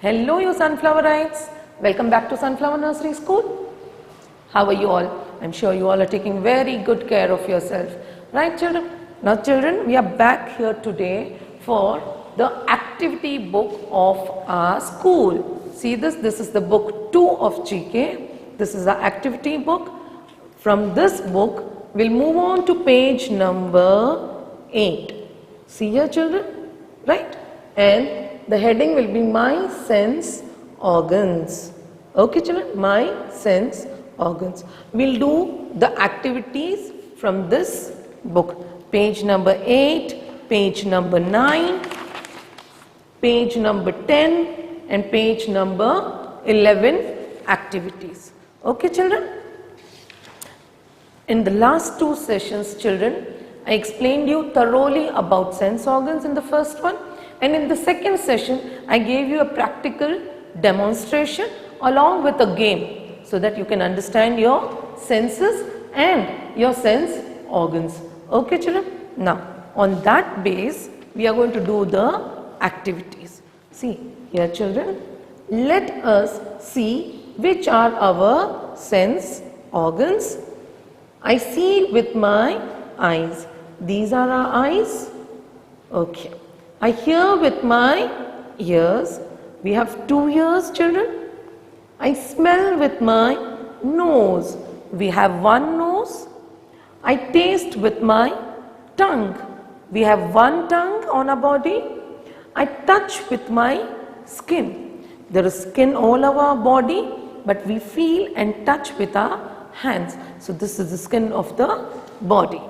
Hello you sunflowerites, welcome back to Sunflower Nursery School. How are you all? I'm sure you all are taking very good care of yourself. Right children? Now children, we are back here today for the activity book of our school. See this is the book 2 of GK. This is the activity book. From this book, we'll move on to page number 8. See here children, right? And the heading will be My Sense Organs. Okay children, My Sense Organs. We'll do the activities from this book. Page number 8, page number 9, page number 10 and page number 11 activities. Okay children? In the last 2 sessions children, I explained you thoroughly about sense organs in the first one, and in the second session I gave you a practical demonstration along with a game so that you can understand your senses and your sense organs. Okay children? Now on that base we are going to do the activities. See here children, let us see which are our sense organs. I see with my eyes. These are our eyes. Okay. I hear with my ears. We have 2 ears children. I smell with my nose. We have 1 nose. I taste with my tongue. We have 1 tongue on our body. I touch with my skin. There is skin all over our body, but we feel and touch with our hands. So this is the skin of the body.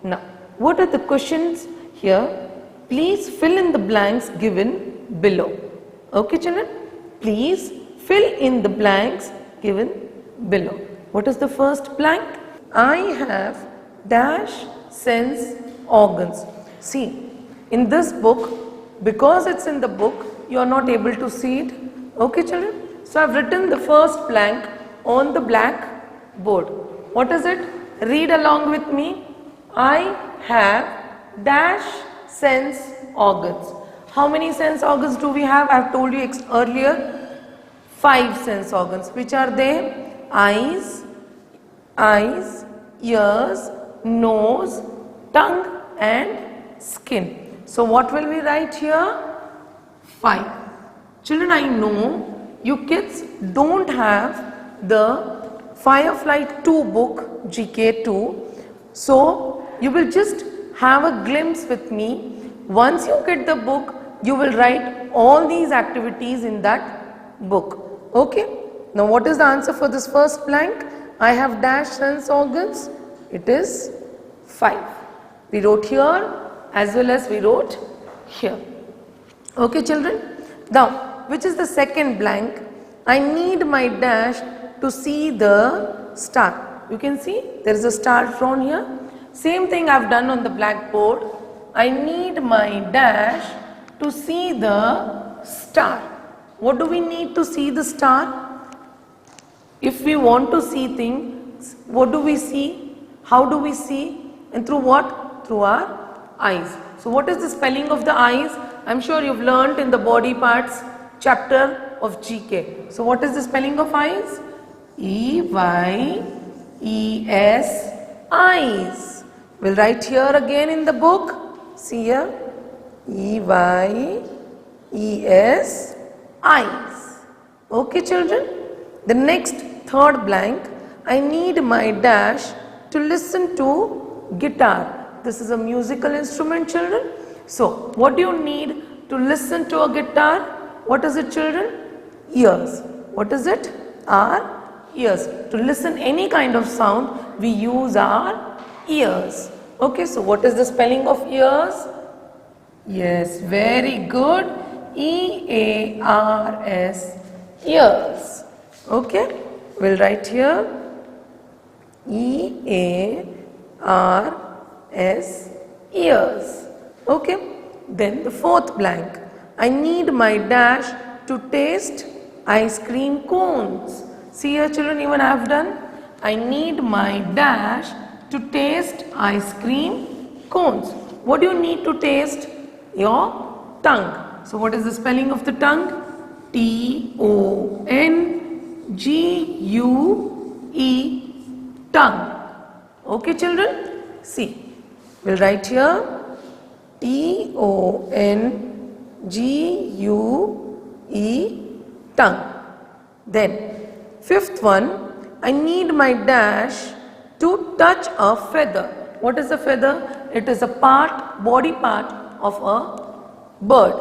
Now, what are the questions here? Please fill in the blanks given below. Okay children? Please fill in the blanks given below. What is the first blank? I have dash sense organs. See, in this book, because it's in the book, you are not able to see it. Okay children? So I have written the first blank on the black board. What is it? Read along with me. I have dash sense organs. How many sense organs do we have? I have told you earlier. 5 sense organs. Which are they? Eyes, ears, nose, tongue and skin. So what will we write here? 5. Children, I know you kids don't have the Firefly 2 book, GK2. So you will just have a glimpse with me. Once you get the book, you will write all these activities in that book. Okay? Now what is the answer for this first blank? I have dash sense organs. It is 5. We wrote here as well as we wrote here. Okay children? Now which is the second blank? I need my dash to see the star. You can see there is a star drawn here. Same thing I have done on the blackboard. I need my dash to see the star. What do we need to see the star? If we want to see things, what do we see? How do we see? And through what? Through our eyes. So what is the spelling of the eyes? I am sure you have learnt in the body parts chapter of GK. So what is the spelling of eyes? E-Y-E-S, eyes. We'll write here again in the book. See here. E-Y-E-S, eyes. Okay children. The next third blank. I need my dash to listen to guitar. This is a musical instrument children. So what do you need to listen to a guitar? What is it children? Ears. What is it? Our ears. To listen any kind of sound, we use our ears. Okay, so what is the spelling of ears? Yes, very good. E-A-R-S, ears. Okay, we'll write here E-A-R-S, ears. Okay, then the fourth blank. I need my dash to taste ice cream cones. See here children, even I have done. I need my dash to taste ice cream cones. What do you need to taste? Your tongue. So what is the spelling of the tongue? T-O-N-G-U-E, tongue. Okay, children? See, we'll write here T-O-N-G-U-E, tongue. Then, fifth one, I need my dash to touch a feather. What is a feather? It is a body part of a bird.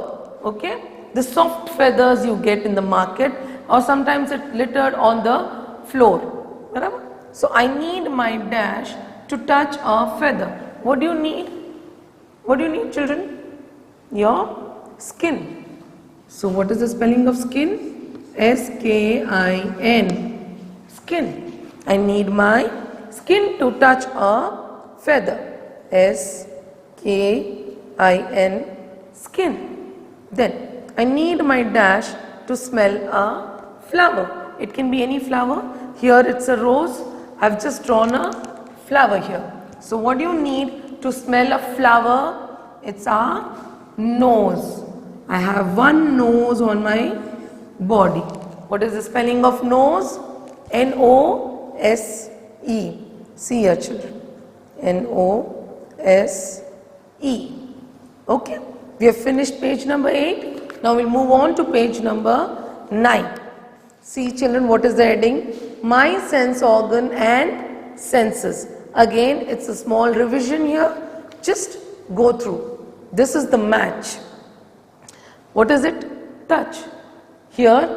Okay? The soft feathers you get in the market, or sometimes it littered on the floor. Whatever. So I need my dash to touch a feather. What do you need? What do you need, children? Your skin. So what is the spelling of skin? S-K-I-N. Skin. I need my skin to touch a feather. S-K-I-N. Skin. Then I need my dash to smell a flower. It can be any flower. Here it's a rose. I've just drawn a flower here. So what do you need to smell a flower? It's a nose. I have one nose on my body. What is the spelling of nose? N-O-S-E. See here, children. N-O-S-E. Okay. We have finished page number 8. Now we'll move on to page number 9. See, children, what is the heading? My sense organ and senses. Again, it's a small revision here. Just go through. This is the match. What is it? Touch. Here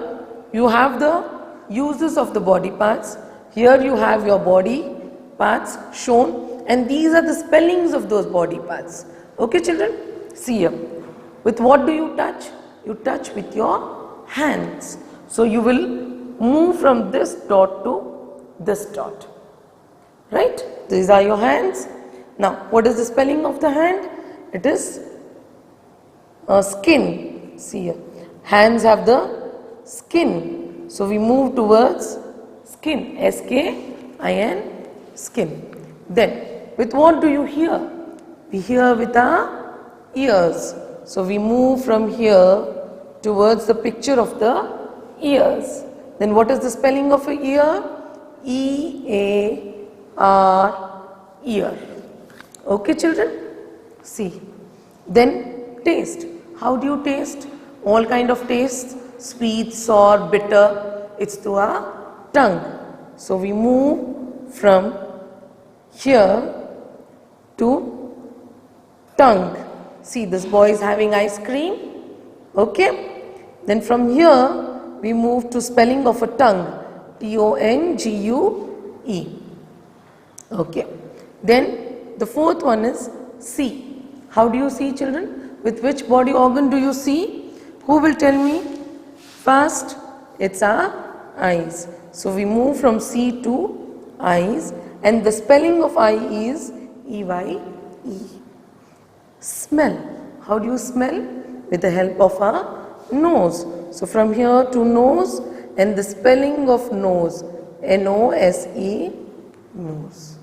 you have the uses of the body parts. Here you have your body parts shown, and these are the spellings of those body parts. Okay, children? See here. With what do you touch? You touch with your hands. So you will move from this dot to this dot. Right? These are your hands. Now, what is the spelling of the hand? It is skin. See here. Hands have the skin. So we move towards skin. S-K-I-N, skin. Then, with what do you hear? We hear with our ears. So we move from here towards the picture of the ears. Then what is the spelling of an ear? E-A-R, ear. Okay, children? See. Then taste. How do you taste? All kind of tastes. Sweet, sour, bitter. It's through our tongue. So we move from here to tongue. See, this boy is having ice cream. Okay. Then from here we move to spelling of a tongue. T-O-N-G-U-E. Okay. Then the fourth one is see. How do you see, children? With which body organ do you see? Who will tell me? First, it's our eyes. So we move from see to eyes, and the spelling of eye is E-Y-E. Smell. How do you smell? With the help of our nose. So from here to nose, and the spelling of nose, N-O-S-E, nose.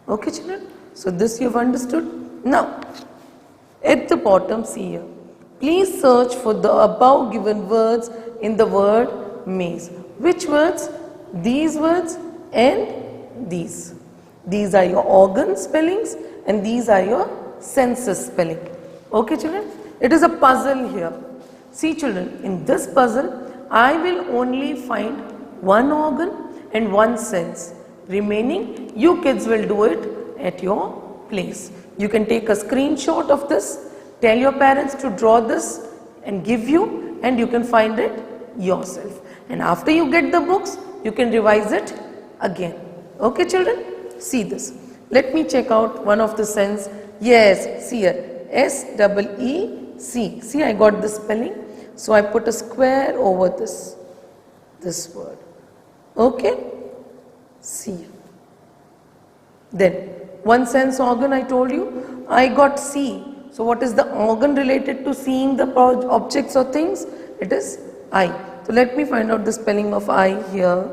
Okay, children? So this you have understood. Now, at the bottom, see here. Please search for the above given words in the word maze. Which words? These words and these. These are your organ spellings, and these are your senses spelling. Okay, children? It is a puzzle here. See, children, in this puzzle, I will only find one organ and one sense. Remaining, you kids will do it at your place. You can take a screenshot of this, tell your parents to draw this and give you, and you can find it yourself. And after you get the books, you can revise it again. Okay, children? See this. Let me check out one of the sense. Yes, see here. S-E-E-C. See, I got the spelling. So I put a square over this word. Okay? See. Then, one sense organ I told you, I got see. So what is the organ related to seeing the objects or things? It is eye. So let me find out the spelling of eye here.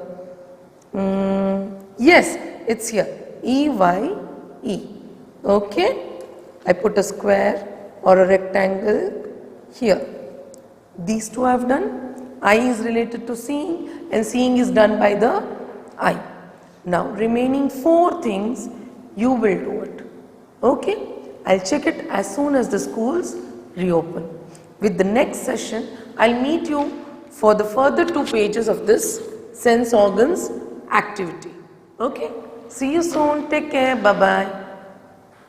Yes, it's here. E-Y-E. Okay? I put a square or a rectangle here. These two I have done. Eye is related to seeing and seeing is done by the eye. Now remaining 4 things you will do it. Okay? I'll check it as soon as the schools reopen. With the next session, I'll meet you for the further 2 pages of this sense organs activity. Okay? See you soon. Take care. Bye-bye.